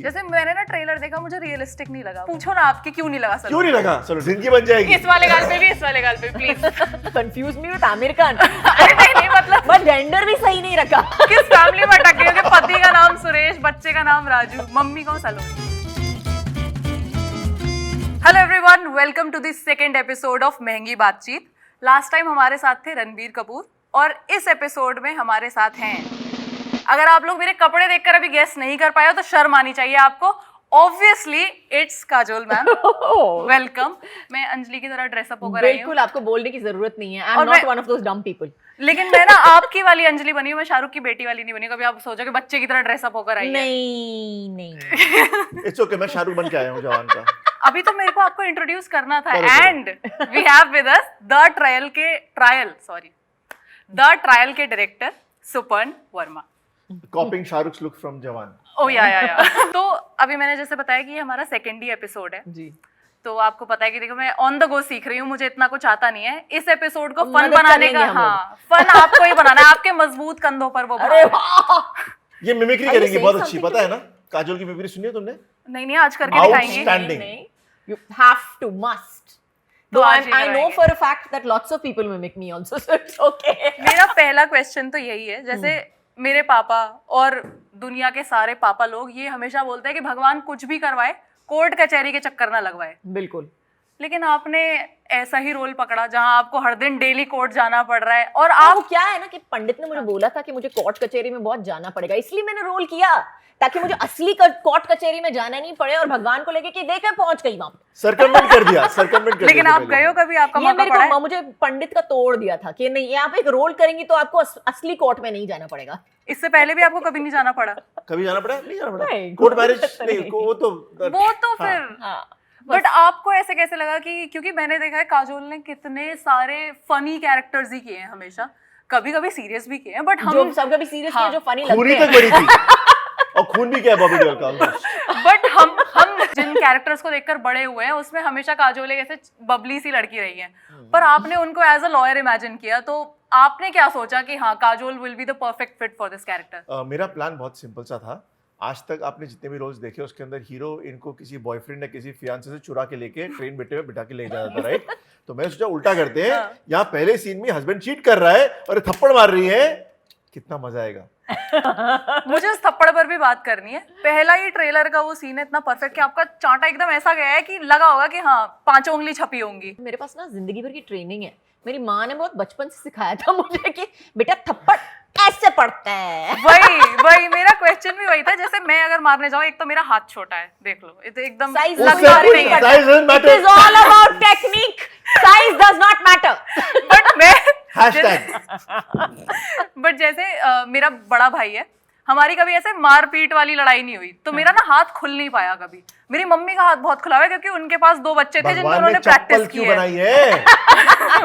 जैसे मैंने ना ट्रेलर देखा, मुझे रियलिस्टिक नहीं लगा। पूछो ना आपके क्यों नहीं लगा सर? क्यों नहीं लगा? चलो जिंदगी बन जाएगी। इस वाले गाल पे भी, इस वाले गाल पे please. Confuse me with Aamir Khan. अरे नहीं मतलब बट जेंडर भी सही नहीं रखा। किस फैमिली में अटक गए? पति का नाम सुरेश, बच्चे का नाम राजू, मम्मी को Saloni. Hello everyone, welcome to the second episode of Mehngi Baatcheet. Last time हमारे साथ थे रणबीर कपूर और इस एपिसोड में हमारे साथ हैं, अगर आप लोग मेरे कपड़े देखकर अभी गेस नहीं कर पाए हो तो शर्म आनी चाहिए आपको। Obviously it's Kajol ma'am. Welcome. मैं अंजलि की तरह ड्रेसअप होकर आई हूँ। बिल्कुल, आपको बोलने की जरूरत नहीं है। I am not one of those dumb people. लेकिन मैं ना आपकी वाली अंजलि बनी हूँ, मैं शाहरुख की बेटी वाली नहीं बनी। कभी आप सोचो कि बच्चे की तरह ड्रेसअप होकर आई है? नहीं। इट्स ओके, मैं शाहरुख बन के आया हूँ जवान का। अभी तो मेरे को आपको इंट्रोड्यूस करना था। And we have with us the trial के director Suparn Varma. Copying Shahrukh look from Jawan. Oh या तो अभी मैंने जैसे बताया कि ये हमारा सेकेंड ही एपिसोड है जी। तो आपको पता है कि देखो मैं ऑन द गो सीख रही हूँ, मुझे इतना कुछ आता नहीं है। इस एपिसोड को फन मदद बनाने कर का, लेंगे हम हाँ फन आपको ही बनाना है, आपके मजबूत कंधों पर वो अरे भार। वाह! ये मिमिक्री Are you करेंगी saying बहुत अच्छी, something पता है ना? काजोल की मिमिक्री सुनी है तुमने? नहीं आज करके दिखाएंगे। Outstanding. You have to, must. तो So आज ही I know कराएंगे। for a fact that lots of people mimic me also, so it's okay. मेरा पहला क्वेश्चन तो यही है, जैसे मेरे पापा और दुनिया के सारे पापा लोग ये हमेशा बोलते हैं कि भगवान कुछ भी करवाए, कोर्ट कचहरी के चक्कर ना लगवाए। बिल्कुल। लेकिन आपने ऐसा ही रोल पकड़ा जहां आपको हर दिन डेली कोर्ट जाना पड़ रहा है और आप आप क्या है ना कि पंडित ने मुझे बोला था कि मुझे कोर्ट कचहरी में बहुत जाना पड़ेगा, इसलिए मैंने रोल किया ताकि मुझे असली कोर्ट कचहरी में जाना नहीं पड़े और भगवान को लेके कि देखे पहुंच गई वहां। सरकमवेंट कर दिया, सरकमवेंट कर लेकिन दिया आप गए हो कभी? आपका ये मौका मेरे पड़ा है? को मुझे पंडित का तोड़ दिया था कि नहीं, आप एक रोल करेंगी तो आपको असली कोर्ट में नहीं जाना पड़ेगा। इससे पहले भी आपको कभी नहीं जाना पड़ा? कभी जाना पड़ा? नहीं जाना पड़ा। नहीं, कोर्ट मैरिज नहीं। नहीं, वो तो फिर बट आपको ऐसे कैसे लगा कि, क्योंकि मैंने देखा है काजोल ने कितने सारे फनी कैरेक्टर्स ही किए हैं हमेशा, कभी कभी सीरियस भी किए हैं, बट हम जो सब कभी सीरियस किए, जो फनी खूनी लगते तक हैं। बड़ी थी और खून भी क्या है बॉबी देओल का। बट हम जिन कैरेक्टर्स को देखकर बड़े हुए हैं उसमें हमेशा काजोल एक ऐसे बबली सी लड़की रही है, पर आपने उनको एज अ लॉयर इमेजिन किया, तो आपने क्या सोचा कि हाँ Kajol will be the perfect fit for this character? मेरा प्लान बहुत सिंपल सा था। आज तक आपने जितने भी रोल्स देखे उसके अंदर हीरो इनको किसी बॉयफ्रेंड या किसी फियांसे से चुरा के लेके ट्रेन बेटे में बिठा के ले जाता था, राइट? तो मैंने सोचा उल्टा करते हैं, यहाँ पहले सीन में हस्बैंड चीट कर रहा है और ये थप्पड़ मार रही है, कितना मजा आएगा। मुझे उस थप्पड़ पर भी बात करनी है। पहला ही ट्रेलर का वो सीन है इतना परफेक्ट कि आपका चांटा एकदम ऐसा गया है कि लगा होगा कि हाँ 5 उंगली छपी होंगी। मेरे पास ना जिंदगी भर की ट्रेनिंग है। मेरी माँ ने बहुत बचपन से सिखाया था मुझे कि बेटा थप्पड़ ऐसे पड़ता है। वही मेरा क्वेश्चन भी वही था। जैसे मैं अगर मारने जाऊँ, एक तो मेरा हाथ छोटा है, देख लो, ये तो एकदम Size लगता भी नहीं है। Size doesn't It matter. is all about technique. Size does not matter. But मैं Hashtag. बट जैसे मेरा बड़ा भाई है, हमारी कभी ऐसे मारपीट वाली लड़ाई नहीं हुई, तो मेरा ना हाथ खुल नहीं पाया कभी। मेरी मम्मी का हाथ बहुत खुला हुआ है क्योंकि उनके पास 2 बच्चे थे जिनमें भगवान ने उन्होंने चप्पल प्रैक्टिस की क्यों है। बनाई है?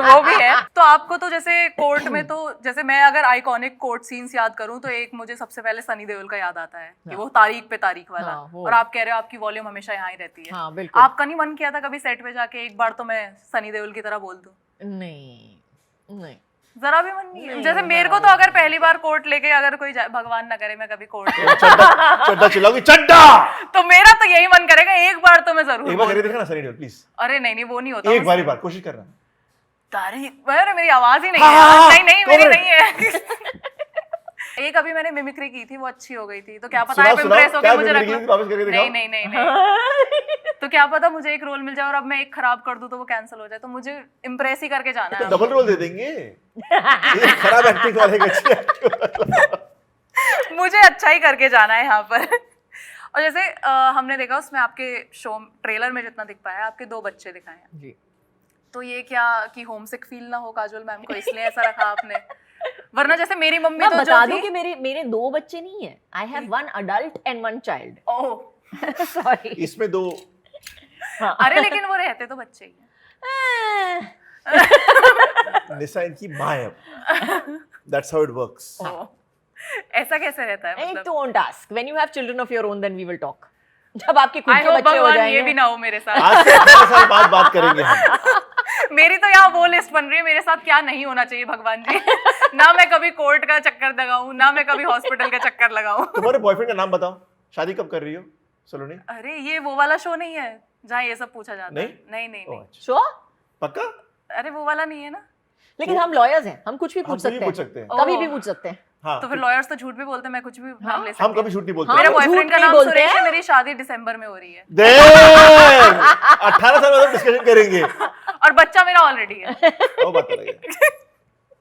वो भी है। तो आपको तो जैसे कोर्ट में, तो जैसे मैं अगर आइकॉनिक कोर्ट सीन्स याद करूं तो एक मुझे सबसे पहले सनी देओल का याद आता है कि वो तारीख पे तारीख वाला। हाँ, वो। और आप कह रहे हो आपकी वॉल्यूम हमेशा यहाँ ही रहती है। हाँ, बिल्कुल। आपका नहीं मन किया था कभी सेट पे जाके एक बार तो मैं सनी देओल की तरह बोल दूं? नहीं। जरा भी मन नहीं है? नहीं, जैसे वो मेरे को तो अगर पहली बार कोर्ट लेके अगर कोई भगवान ना करे मैं कभी कोर्ट चड्डा चिल्लाओगी, चड्डा। तो मेरा तो यही मन करेगा एक बार तो मैं जरूर एक बार बोल करके दूं। देखना सनी देओल प्लीज। अरे नहीं वो नहीं होता। एक बार कोशिश करना। तारीख, अरे मेरी आवाज ही नहीं हाँ, है। नहीं मेरी कौन? नहीं है। एक अभी मैंने मिमिक्री की थी, वो अच्छी हो गई थी, तो क्या पता सुनाओ, आप इम्प्रेस हो क्या गए मुझे रख मिमिक्री लो। की? वापस करके दिखाओ। नहीं। तो क्या पता मुझे एक रोल मिल जाए और अब मैं एक खराब कर दूं तो वो कैंसिल हो जाए, तो मुझे इम्प्रेस ही करके जाना तो है। डबल रोल दे देंगे। एक खराब एक्टिंग वाले को अच्छी एक्टिंग वाला। मुझे अच्छा ही करके जाना है यहाँ पर। और जैसे हमने देखा उसमें आपके शो ट्रेलर में जितना दिख पाया, आपके 2 बच्चे दिखाए हैं जी। तो ये क्या कि होमसिक फील ना हो काजोल मैम को, इसलिए ऐसा रखा आपने? वरना जैसे मेरी मम्मी मैं तो बता जो दूं थी, कि मेरे 2 बच्चे नहीं है। I have 1 adult and 1 child. Oh Sorry. इसमें 2 अरे लेकिन वो रहते तो बच्चे ही हैं। निशा इनकी माँ है। That's how it works. ओह, ऐसा कैसे रहता है? Hey, मतलब don't ask. When you have children of your own, then we will talk. जब आपके खुद आई के होप बच्चे हो भगवान जाएंगे। ये भी ना हो मेरे साथ। आज से 18 साल बाद बात करेंगे हम। मेरी तो यहाँ वो लिस्ट बन रही है मेरे साथ क्या नहीं होना चाहिए भगवान जी। ना मैं कभी कोर्ट का चक्कर लगाऊं, ना मैं कभी हॉस्पिटल का चक्कर लगाऊं। तुम्हारे बॉयफ्रेंड का नाम बताओ, शादी कब कर रही हो? सलोनी? अरे ये वो वाला शो नहीं है जहाँ ये सब पूछा जाता है। नहीं? नहीं नहीं ओह, नहीं। अच्छा। श्योर? पक्का? अरे वो वाला नहीं है ना। लेकिन हम लॉयर्स हैं, हम कुछ भी हम पूछ कुछ भी सकते पूछ हैं, सकते हैं। कभी ओह। भी पूछ सकते हैं। हाँ, तो फिर लॉयर्स तो झूठ भी बोलते हैं, मैं कुछ भी नाम ले सकती हम हूँ। कभी झूठ नहीं बोलते। मेरे हम बॉयफ्रेंड झूठ का नहीं नाम बोलते सुरेश है, हैं। मेरी शादी दिसंबर में हो रही है देर 18 साल बाद डिस्कशन करेंगे। और बच्चा मेरा ऑलरेडी है। वो बात अलग है।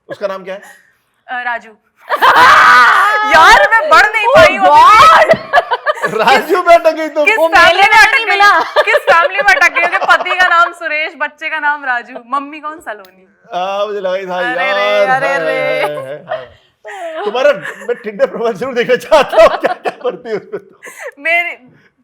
उसका नाम क्या है? राजू। यार मैं बढ़ नहीं पाई हूँ अभी भी। राजू में अटक गई तुम। किस वो फैमिली मेले में में अटक नहीं गई? मिला। किस फैमिली में अटक गई? उसके पति का नाम सुरेश, बच्चे का नाम राजू, मम्मी कौन? सलोनी। मुझे लगा ही था अरे यार। रे, अरे हाय, रे। हाय, हाय, हाय। तुम्हारा मैं टिंडर प्रोफाइल जरूर देखना चाहता हूँ, क्या क्या करती है उसमें तो। मेरे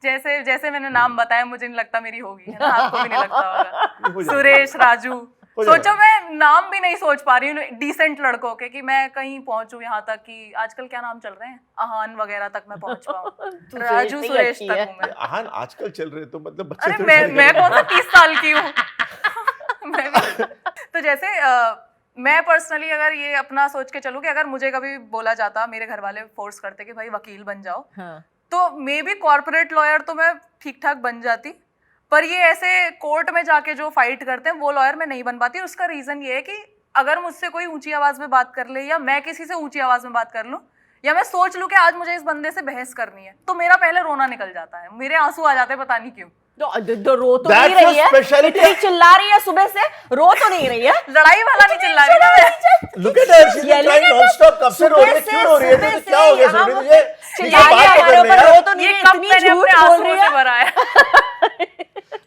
जैसे जैसे मैंने नाम बताया, मुझे नहीं लगता मेरी होगी, है ना? आपको भी नहीं लगता होगा। हो जाएगा। सुरेश, राजू। हो जाएगा। सोचो मैं नाम भी नहीं सोच पा रही हूँ डिसेंट लड़कों के, कि मैं कहीं पहुंचूं यहाँ तक कि आजकल क्या नाम चल रहे हैं, आहान वगैरह तक मैं पहुंच पाऊँ। तू राजू नहीं सुरेश लगती तक है। हूँ मैं। आहान आजकल चल रहे तो मतलब बच्चे अरे थोड़ी शादी मैं करेंगे। कौन सा 30 साल की हूँ। मैं भी- तो जैसे मैं पर्सनली अगर ये अपना सोच के चलूँ कि अगर मुझे कभी बोला जाता, मेरे घर वाले फोर्स करते कि भाई वकील बन जाओ, हाँ। तो मे बी कॉर्पोरेट लॉयर तो मैं ठीक ठाक बन जाती, पर ये ऐसे कोर्ट में जाके जो फाइट करते हैं वो लॉयर मैं नहीं बन पाती। उसका रीजन ये है कि अगर मुझसे कोई ऊंची आवाज में बात कर ले, या मैं किसी से ऊंची आवाज में बात कर लूं, या मैं सोच लूं कि आज मुझे इस बंदे से बहस करनी है, तो मेरा पहले रोना निकल जाता है, मेरे आंसू आ जाते हैं, पता नहीं क्यों। तो रो तो That's नहीं रही your है, specialty. इतनी चिल्ला रही है सुबह से, रो तो नहीं रही है। लड़ाई वाला नहीं चिल्ला रही ना मैं। Look at her, she's been Yelling crying at non-stop, कब से रो रही है, सुबह क्यों रो रही है, सुबह तुझे क्या हो गया से सोनी हम तुझे? चिल्ला मुझे रही बात है, तो हमारे करने ऊपर यार। रो तो नहीं ये रही, कब इतनी मैंने झूठ अपने बोल आंसुओं रही से है। भरा है।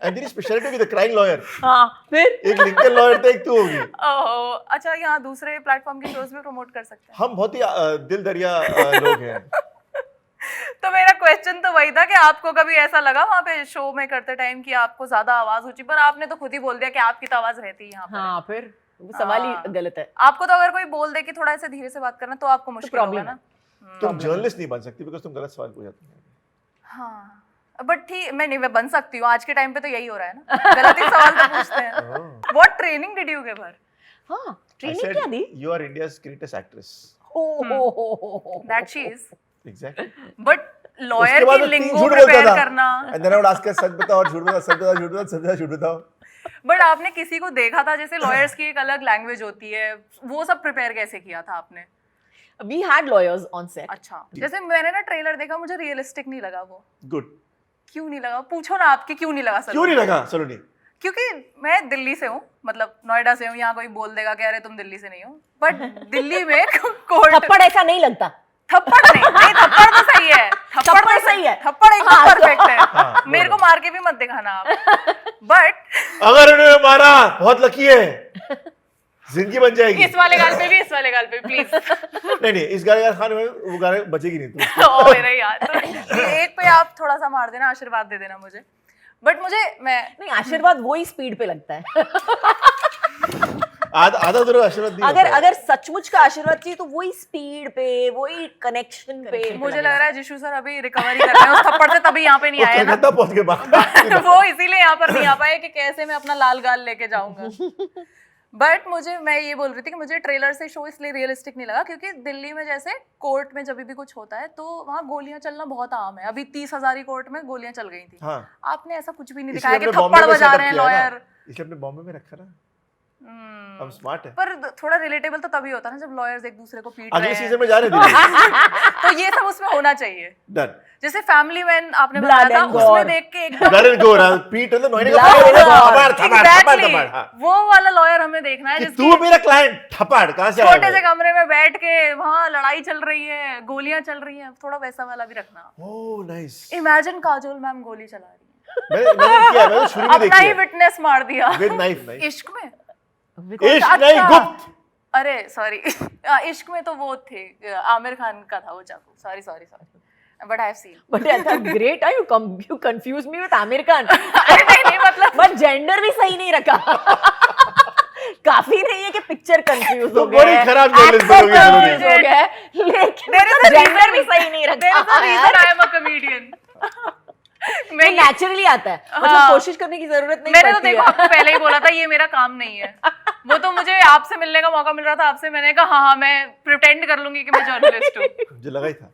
And तेरी specialty भी the crying lawyer। हाँ, फिर एक लिंकन लॉयर थे, एक तू होगी। ओहो, अच्छा यहाँ दूसरे प्लेटफॉर्म की शोज भी प्रमोट कर सकते हैं। हम बहुत ही दिल दरिया लोग हैं। तो मेरा क्वेश्चन तो वही था कि आपको कभी ऐसा लगा वहाँ पे शो में करते टाइम कि आपको ज्यादा आवाज ऊंची, पर आपने तो खुद ही बोल दिया कि आपकी तो आवाज रहती है यहाँ पर। हाँ, फिर वो सवाल हाँ। ही गलत है। आपको तो अगर कोई बोल दे कि थोड़ा ऐसे धीरे से बात करना, तो आपको मुश्किल होगा problem ना। तुम जर्नलिस्ट नहीं बन सकती बिकॉज तुम गलत सवाल पूछती हो। हाँ, बट ठीक, मैं बन सकती हूँ। आज के टाइम पे तो यही हो रहा है ना, गलत ही सवाल तो पूछते हैं। What training did you give her? हाँ, I ट्रेनिंग said, क्या दी? you are India's greatest actress. That she is. Exactly. But उसके लॉयर बाद की वो तीन लिंगो झूठ बोलता प्रिपेयर था। करना। And then I would ask her, सच बताओ और झूठ बताओ, सच बताओ, झूठ बताओ, सच बताओ, झूठ बताओ। बट आपने किसी को देखा था, जैसे लॉयर्स की एक अलग लैंग्वेज होती है, वो सब प्रिपेयर कैसे किया था आपने? We had lawyers on set. अच्छा, जैसे मैंने ना ट्रेलर देखा, मुझे रियलिस्टिक नहीं लगा वो। Good. क्यों नहीं लगा? पूछो ना आपके क्यों नहीं लगा सर? क्यों नहीं लगा सलोनी? क्योंकि मैं दिल्ली से हूँ, मतलब नोएडा से हूँ। यहाँ कोई बोल देगा कि अरे तुम दिल्ली से नहीं हो, बट दिल्ली में कोर्ट थप्पड़ ऐसा नहीं लगता। थप्पड़ नहीं, थप्पड़ तो सही है, थप्पड़ तो सही है। थप्पड़ एकदम हाँ, परफेक्ट है। हाँ, मेरे को मार के भी मत दिखाना आप। बट अगर उन्होंने मारा बहुत लकी है, जिंदगी बन जाएगी। इस वाले गाल पे भी, इस वाले गाल पे प्लीज। नहीं इस गाने का खाने में वो गाने बचेगी नहीं तू। ओ मेरे यार, तो एक पे आप थोड़ा सा मार देना, आशीर्वाद दे देना मुझे। बट मुझे नहीं, आशीर्वाद वही स्पीड पे लगता है। आधा तो आशीर्वाद नहीं अगर होता है। अगर सचमुच का आशीर्वाद चाहिए तो वही स्पीड पे, वही कनेक्शन पे। मुझे लग रहा है जिशु सर अभी रिकवरी कर रहे हैं उस थप्पड़ से, तभी यहाँ पे नहीं वो आए ना। कलकत्ता पहुंच के बाद वो इसीलिए यहाँ पर नहीं आ पाए कि कैसे मैं अपना लाल गाल लेके जाऊंगा। बट मैं ये बोल रही थी कि मुझे ट्रेलर से शो इसलिए रियलिस्टिक नहीं लगा क्योंकि दिल्ली में जैसे कोर्ट में जब भी कुछ होता है तो वहाँ गोलियां चलना बहुत आम है। अभी 30,000 कोर्ट में गोलियां चल गई थी। हाँ। आपने ऐसा कुछ भी नहीं इसलिए दिखाया कि हमने बॉम्बे थप्पड़ में बजा setup रहे हैं किया है ना। लॉयर। इसलिए हमने बॉम्बे में रखा ना, हम स्मार्ट है। पर थोड़ा रिलेटेबल तो तभी होता है ना जब लॉयर्स एक दूसरे को पीट अगले रहे हैं। सीजन में जा रहे थे। तो ये सब उसमें होना चाहिए। डन। जैसे फैमिली मैन आपने Blood बताया था, and उसमें gore. देख के एकदम डर गो रहा पीट मतलब नोने का Blood and थप्पड़ थप्पड़ थप्पड़ Exactly, थप्पड़। हाँ। वो वाला लॉयर हमें देखना है कि जिसकी तू मेरा क्लाइंट थप्पड़ कहाँ से आया? छोटे से कमरे में बैठ के वहाँ लड़ाई चल रही है, गोलियां चल रही हैं, थोड़ा वैसा वाला भी रखना। Oh nice. Imagine Kajol ma'am गोली चला रही है, मैंने किया, मैंने शुरू में अपना ही देखी विटनेस मार दिया है। With knife knife. इश्क में। इश्क अच्छा, नहीं गुप्त। अरे सॉरी इश्क में तो वो थे, आमिर खान का था वो चाकू। Sorry but I have seen. But I thought great, you confused me with Amir Khan. नहीं मतलब But gender भी सही नहीं रखा। काफी नहीं है कि पिक्चर कंफ्यूज हो तो गया बड़ी है, खराब journalist actor बनोगे जरूरी। confused हो गया है, लेकिन There is a gender reason- भी सही नहीं there is a रखा। reason I am a comedian। मैं ये- नेचुरली आता है, मतलब हाँ। कोशिश करने की जरूरत नहीं मैंने तो पड़ती देखो है। आपको पहले ही बोला था ये मेरा काम नहीं है। वो तो मुझे आपसे मिलने का मौका मिल रहा था, आपसे मैंने कहा हाँ मैं प्रिटेंड कर लूंगी कि मैं जर्नलिस्ट हूँ। मुझे लगा ही था।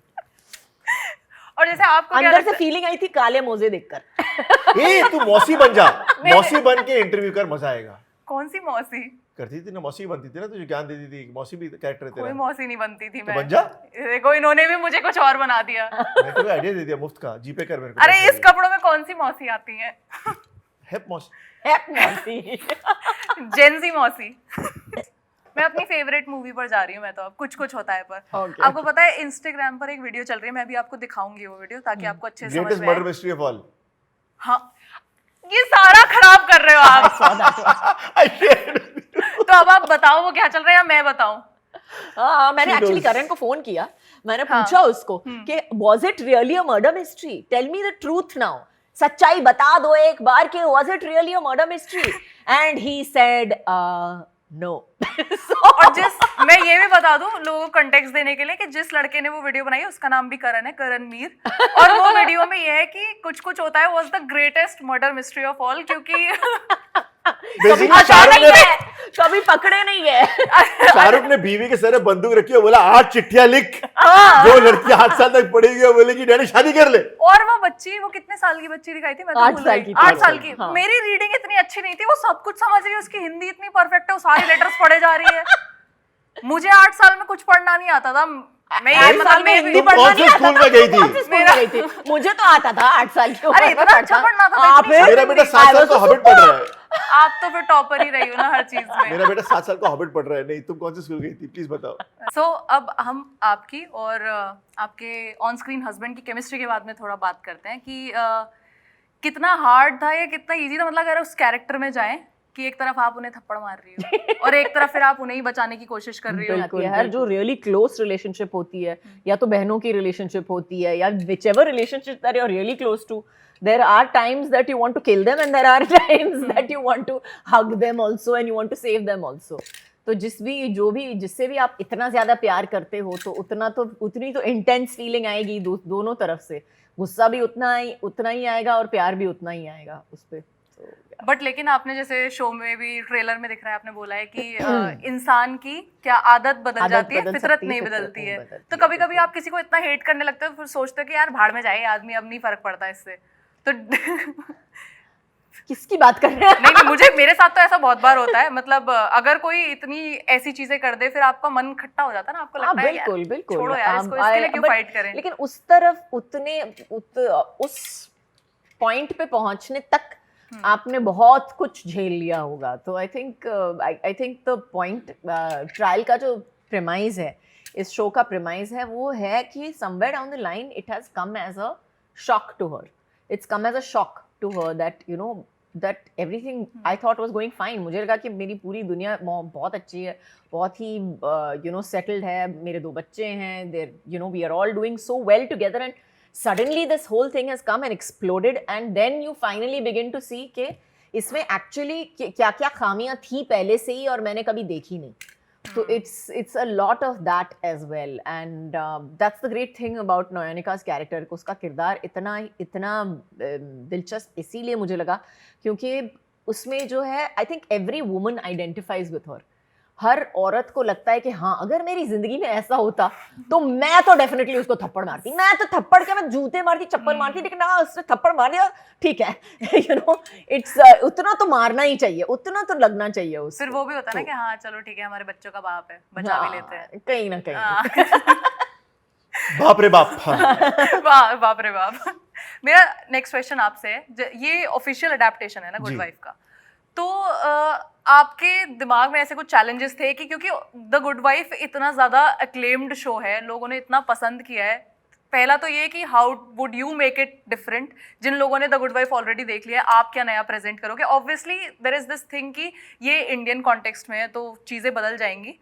और जैसे आपको क्या अंदर से लगता है? फीलिंग आई थी काले मोजे देखकर। ए तू मौसी बन जा, मौसी बन के इंटरव्यू कर, मजा आएगा। कौन सी मौसी? करती थी ना, मौसी बनती थी ना, तुझे ज्ञान देती थी, मौसी भी कैरेक्टर है कोई तेरा। मौसी नहीं बनती थी तो मैं। बन जा। देखो इन्होंने भी मुझे कुछ और बना दिया। मैं तुम्हें आइडिया दे दिया मुफ्त का, जीपे कर मेरे को। अरे पैसे इस कपड़ों में कौन सी मौसी आती है? हेप मौसी। जेंजी मौसी। मैं अपनी फेवरेट मूवी पर जा रही हूँ, मैं तो अब कुछ कुछ होता है पर। Okay. आपको पता है इंस्टाग्राम पर एक वीडियो चल रही है, मैं भी आपको दिखाऊंगी वो वीडियो ताकि आपको अच्छे से समझ ग्रेटेस्ट में मर्डर आए। Mystery of all. हाँ, ये सारा खराब कर रहे हो आप। तो अब आप बताओ वो क्या चल रहा है या मैं बताऊं? हाँ, मैंने She एक्चुअली knows. करण को फोन किया, मैंने हाँ. पूछा उसको कि was it really a murder mystery? Tell me the truth now. सच्चाई बता दो एक बार कि was it really a murder mystery? And he said no. और मैं ये भी बता दूं लोगों को कंटेक्स्ट देने के लिए कि जिस लड़के ने वो वीडियो बनाई है उसका नाम भी करण है, करण मीर। और वो वीडियो में ये है कि कुछ कुछ होता है was the greatest murder mystery of all, क्योंकि कभी पकड़े नहीं है, कभी पकड़े नहीं है। शाहरुख ने बीवी के सर बंदूक रखी और बोला 8 चिट्ठियां लिख, हाँ। जो लड़की 8 साल तक पढ़ेगी वो बोलेगी डैडी शादी कर ले। और वो बच्ची, वो कितने साल की बच्ची दिखाई थी? मैं तो 8 भूल साल गई। की थी। 8 साल की। हाँ। मेरी रीडिंग इतनी अच्छी नहीं थी, वो सब कुछ समझ रही है, उसकी हिंदी इतनी परफेक्ट है, वो सारी लेटर्स पढ़े जा रही है। मुझे 8 साल में कुछ पढ़ना नहीं आता था। मैं ये 8 मतलब साल में मैं हिंदी तुम पढ़ना कौन नहीं से आता स्कूल था? में गई कौन से थी? स्कूल में गई थी? मुझे तो आता था 8 साल की उम्र अरे इतना में अच्छा पढ़ना। पढ़ना था, हाँ, इतनी फिर? मेरा बेटा 7 I साल was को so हॉबिट पढ़ रहा है। आप तो फिर टॉपर ही रही हो ना हर चीज में। मेरा बेटा 7 साल को हॉबिट पढ़ रहा है। नहीं, तुम कौन से स्कूल गई थी प्लीज बताओ। सो अब हम आपकी और आपके ऑन स्क्रीन हस्बैंड की केमिस्ट्री के बाद में थोड़ा बात करते हैं कि कितना हार्ड था या कितना इजी था, मतलब अगर उस कैरेक्टर में जाएं कि एक तरफ आप उन्हें थप्पड़ मार रही हो और एक तरफ फिर आप उन्हें ही बचाने की कोशिश कर रही हो। बिल्कुल, हर जो रियली क्लोज रिलेशनशिप होती है, या तो बहनों की रिलेशनशिप होती है, या whichever relationship that you're really close to, there are times that you want to kill them and there are times that you want to hug them also and you want to save them also. तो जिससे भी आप इतना ज्यादा प्यार करते हो तो उतनी तो इंटेंस फीलिंग आएगी दोनों तरफ से। गुस्सा भी उतना ही आएगा और प्यार भी उतना ही आएगा उस पे। बट लेकिन आपने जैसे शो में भी ट्रेलर में दिख रहा है, आपने बोला है कि इंसान की क्या आदत बदल जाती है, फितरत नहीं बदलती है। तो कभी कभी आप किसी को इतना हेट करने लगते हो, फिर सोचते हो कि यार भाड़ में जाए आदमी, अब नहीं फर्क पड़ता इससे। तो किसकी बात कर रहे हैं? नहीं, मेरे साथ तो ऐसा बहुत बार होता है। मतलब अगर कोई इतनी ऐसी चीजें कर दे फिर आपका मन खट्टा हो जाता है ना, आपको लगता है यार बिल्कुल छोड़ो यार इसको, इसके लिए क्यों फाइट करें। लेकिन उस तरफ उस पॉइंट पे पहुंचने तक आपने बहुत कुछ झेल लिया होगा। तो I think the point trial का जो प्रेमाइज है, इस शो का प्रेमाइज है, वो है कि somewhere down the line it has come as a shock to her. It's come as a shock to her that you know that everything I thought was going fine. मुझे लगा कि मेरी पूरी दुनिया बहुत अच्छी है, बहुत ही settled है, मेरे 2 बच्चे हैं, we are all doing so well together, and suddenly this whole thing has come and exploded, and then you finally begin to see कि इसमें actually क्या क्या खामियां थी पहले से ही और मैंने कभी देखी नहीं। So it's a lot of that as well, and that's the great thing about Nayanika's character. उसका किरदार इतना दिलचस्प इसीलिए मुझे लगा क्योंकि उसमें जो है I think every woman identifies with her. हर औरत को लगता है कि हाँ अगर मेरी जिंदगी में ऐसा होता तो मैं तो डेफिनेटली उसको थप्पड़ मारती। मैं तो थप्पड़ क्या, मैं जूते मारती, चप्पल मारती, लेकिन हाँ उसने थप्पड़ मार दिया, ठीक है। इट्स उतना तो मारना ही चाहिए, उतना तो लगना चाहिए उसको। फिर वो भी होता है ना कि हाँ चलो ठीक है हमारे बच्चों का बाप है, बचा भी लेते हैं कहीं ना कहीं। बाप रे बाप। बाप रे बाप। मेरा नेक्स्ट क्वेश्चन आपसे है, ये ऑफिशियल अडेप्टेशन है ना गुड वाइफ का, तो आपके दिमाग में ऐसे कुछ चैलेंजेस थे कि क्योंकि द गुड वाइफ इतना ज़्यादा अक्लेम्ड शो है, लोगों ने इतना पसंद किया है, पहला तो ये कि how would you make it different? जिन लोगों ने द गुड वाइफ ऑलरेडी देख लिया है, आप क्या नया प्रेजेंट करोगे? Obviously there is this thing कि ये इंडियन कॉन्टेक्स्ट में है तो चीज़ें बदल जाएंगी,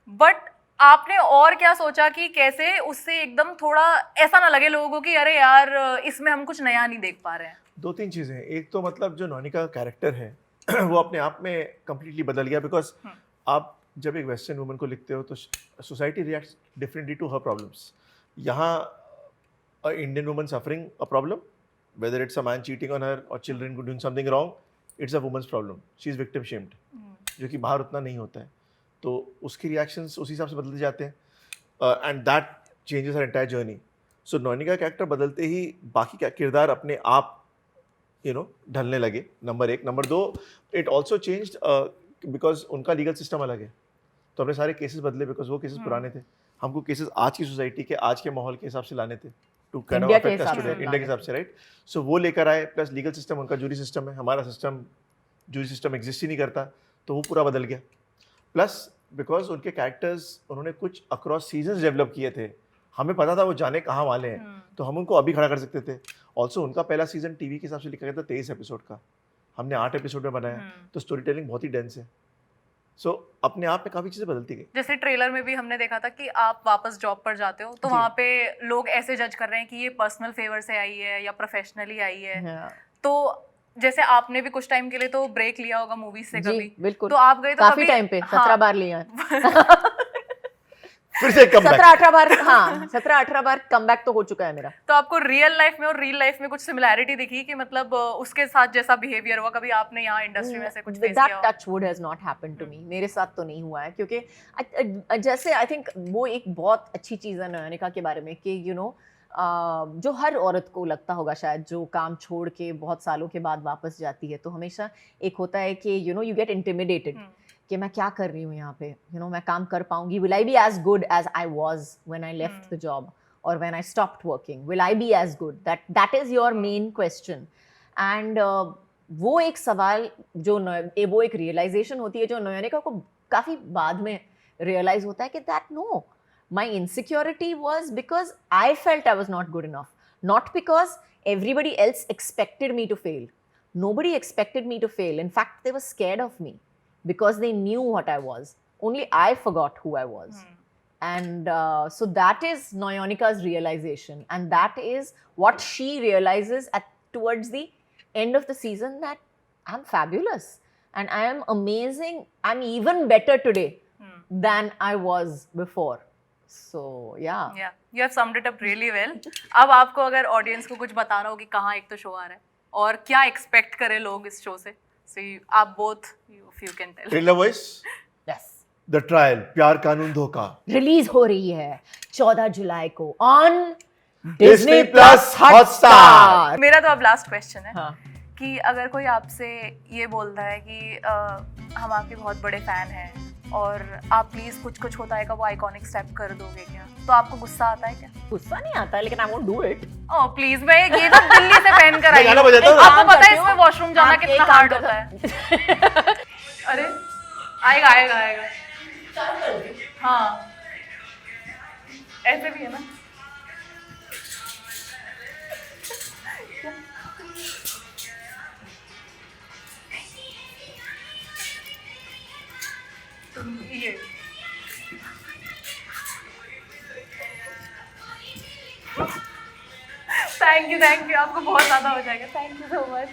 बट आपने और क्या सोचा कि कैसे उससे एकदम थोड़ा ऐसा ना लगे लोगों को कि अरे यार इसमें हम कुछ नया नहीं देख पा रहे हैं? 2-3 चीज़ें। एक तो मतलब जो नौनिका का कैरेक्टर है वो अपने आप में कम्प्लीटली बदल गया, बिकॉज आप जब एक वेस्टर्न वुमन को लिखते हो तो society reacts differently to her problems. यहाँ Indian woman suffering a problem, whether it's a man cheating on her or children doing something wrong, it's a woman's problem, she is victim shamed, जो कि बाहर उतना नहीं होता है। तो उसके रिएक्शंस उसी हिसाब से बदलते जाते हैं, and that changes her entire journey. So Nayanika का कैरेक्टर बदलते ही बाकी का किरदार अपने आप ढलने लगे, number 1। Number 2, it also changed because उनका लीगल सिस्टम अलग है, तो अपने सारे केसेस बदले बिकॉज वो केसेस पुराने थे। हमको केसेस आज की सोसाइटी के, आज के माहौल के हिसाब से लाने थे, to kind of affect us today, India के हिसाब से, राइट। सो वो लेकर आए, प्लस लीगल सिस्टम, उनका जूरी सिस्टम है, हमारा सिस्टम जूरी सिस्टम एग्जिस्ट ही नहीं करता, तो वो पूरा बदल गया। प्लस बिकॉज उनके कैरेक्टर्स उन्होंने कुछ अक्रॉस सीजन्स डेवलप किए थे, हमें पता था वो जाने कहाँ वाले हैं, तो हम उनको अभी खड़ा कर सकते थे। ऑल्सो उनका पहला सीजन टीवी के हिसाब से लिखा गया था 23 एपिसोड का, हमने 8 एपिसोड में बनाया, तो स्टोरी टेलिंग बहुत ही डेंस है। सो अपने आप में काफी चीजें बदलती गई। जैसे ट्रेलर में भी हमने देखा था कि आप वापस जॉब पर जाते हो तो वहाँ पे लोग ऐसे जज कर रहे हैं कि ये पर्सनल फेवर से आई है या प्रोफेशनली आई है। तो जैसे आपने भी कुछ टाइम के लिए तो ब्रेक लिया होगा मूवीज से कभी, बिल्कुल, तो आप गए तो काफी कभी टाइम पे 17 बार लिया है। फिर से कम 17-18 बार, हाँ 17-18 बार कम बैक तो हो चुका है मेरा। तो आपको रियल लाइफ में और रियल लाइफ में कुछ सिमिलैरिटी दिखी कि मतलब उसके साथ जैसा बिहेवियर हुआ, कभी आपने यहाँ इंडस्ट्री में से कुछ फेस किया हो? That touch wood has not happened to me, मेरे साथ तो नहीं हुआ है, क्योंकि जैसे आई थिंक वो एक बहुत अच्छी चीज़ है नयनिका के बारे में कि जो हर औरत को लगता होगा शायद, जो काम छोड़ के बहुत सालों के बाद वापस जाती है, तो हमेशा एक होता है कि यू गेट इंटिमिडेटेड कि मैं क्या कर रही हूँ यहाँ पे, मैं काम कर पाऊंगी, will I be as good as I was when I left the job or when I stopped working, will I be as good, that is your main question। and वो एक सवाल वो एक रियलाइजेशन होती है जो नयनिका को काफी बाद में रियलाइज होता है कि that no, my insecurity was because I felt I was not good enough, not because everybody else expected me to fail. Nobody expected me to fail. In fact, they were scared of me because they knew what I was. Only I forgot who I was. And so that is Nayonika's realization. And that is what she realizes towards the end of the season, that I'm fabulous. And I am amazing. I'm even better today than I was before. So yeah, you have summed it up really well। अब आपको अगर audience को कुछ बताना हो कि कहाँ एक तो शो आ रहा है और क्या एक्सपेक्ट करें लोग इस शो से, so आप both if you can tell। Trailer voice, yes, the trial, प्यार कानून धोखा, रिलीज हो रही है 14 जुलाई को ऑन Disney Plus Hotstar। मेरा तो अब लास्ट क्वेश्चन है हाँ, कि अगर कोई आपसे ये बोलता है कि हम आपके बहुत बड़े फैन हैं और आप प्लीज कुछ होता है का वो आइकॉनिक स्टेप कर दोगे क्या, तो आपको गुस्सा आता है क्या? गुस्सा नहीं आता है, लेकिन I won't do it. Oh please, मैं ये तो दिल्ली से पहन कर आई गाना हूं। बजाता हूं। आपको पता है इसमें वॉशरूम जाना कितना हार्ड होता है? अरे आएगा आएगा आएगा, हाँ ऐसे भी है ना। ये थैंक यू, आपको बहुत ज्यादा हो जाएगा, थैंक यू सो मच।